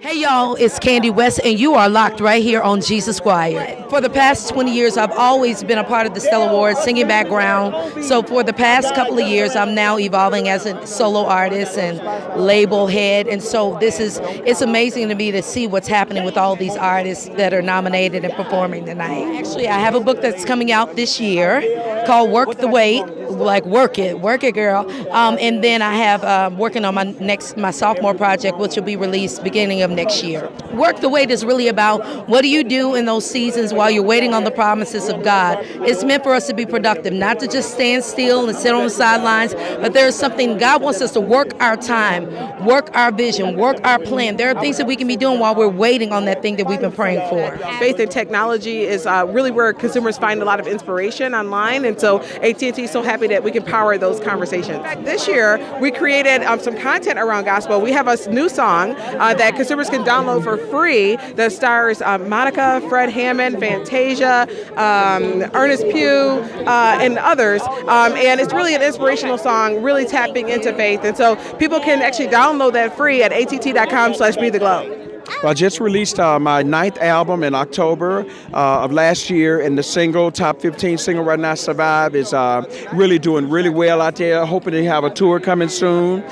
Hey y'all, it's Candy West and you are locked right here on JesusWired. For the past 20 years, I've always been a part of the Stella Awards singing background. So for the past couple of years, I'm now evolving as a solo artist and label head. And so it's amazing to me to see what's happening with all these artists that are nominated and performing tonight. Actually, I have a book that's coming out this year called Work the Wait, like work it girl. And then I have working on my sophomore project, which will be released beginning of next year. Work the Wait is really about what do you do in those seasons while you're waiting on the promises of God. It's meant for us to be productive, not to just stand still and sit on the sidelines, but there's something God wants us to work our time, work our vision, work our plan. There are things that we can be doing while we're waiting on that thing that we've been praying for. Faith and technology is really where consumers find a lot of inspiration online, and so AT&T is so happy that we can power those conversations. This year, we created some content around gospel. We have a new song that consumers can download for free that stars Monica, Fred Hammond, Fantasia, Earnest Pugh, and others. And it's really an inspirational song, really tapping into faith. And so people can actually download that free at att.com/BeTheGlow. I just released my 9th album in October of last year, and the top 15 single right now, Survive, is really doing really well out there. Hoping to have a tour coming soon.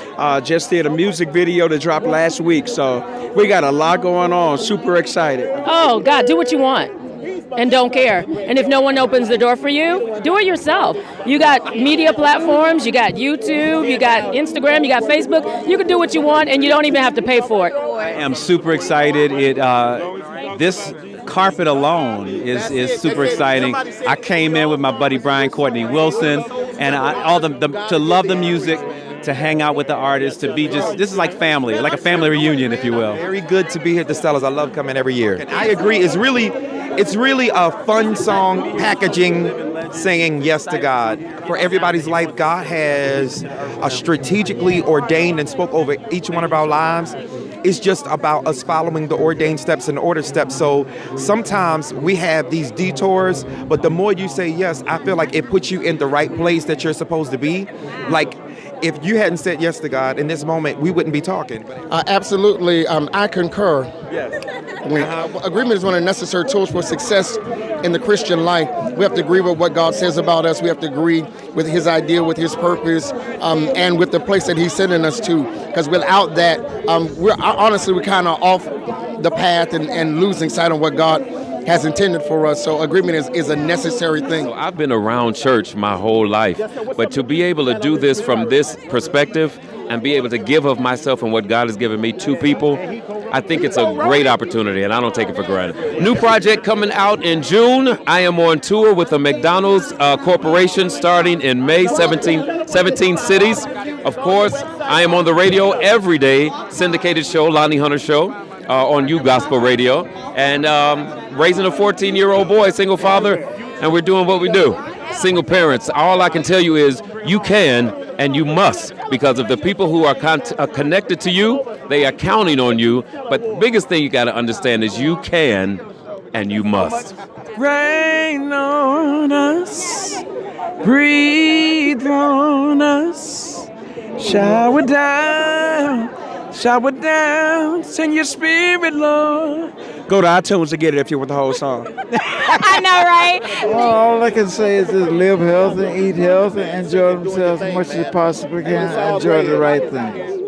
Just did a music video that dropped last week, so we got a lot going on. Super excited. Oh, God, do what you want and don't care. And if no one opens the door for you, do it yourself. You got media platforms, you got YouTube, you got Instagram, you got Facebook. You can do what you want and you don't even have to pay for it. I am super excited. This carpet alone is super exciting. I came in with my buddy Brian Courtney Wilson, and to love the music, to hang out with the artists, to be this is like family, like a family reunion, if you will. Very good to be here at the Stellas. I love coming every year. And I agree, it's really a fun song packaging, saying yes to God. For everybody's life, God has strategically ordained and spoke over each one of our lives. It's just about us following the ordained steps and order steps. So sometimes we have these detours, but the more you say yes, I feel like it puts you in the right place that you're supposed to be. Like, if you hadn't said yes to God in this moment, we wouldn't be talking. Absolutely, I concur. Yes. Agreement is one of the necessary tools for success in the Christian life. We have to agree with what God says about us. We have to agree with His idea, with His purpose, and with the place that He's sending us to. Because without that, we're kind of off the path and losing sight of what God has intended for us. So agreement is a necessary thing. I've been around church my whole life, but to be able to do this from this perspective and be able to give of myself and what God has given me to people, I think it's a great opportunity, and I don't take it for granted. New project coming out in June. I am on tour with the McDonald's Corporation starting in May, 17 cities. Of course, I am on the radio every day, syndicated show, Lonnie Hunter Show, on U Gospel Radio, and raising a 14-year-old boy, single father, and we're doing what we do. Single parents. All I can tell you is you can and you must, because of the people who are connected to you, they are counting on you. But the biggest thing you got to understand is you can and you must. Rain on us, breathe on us, shower down, send your spirit, Lord. Go to iTunes to get it if you want the whole song. I know, right? Well, all I can say is just live healthy, eat healthy, enjoy themselves as much as you possibly can, enjoy the right things.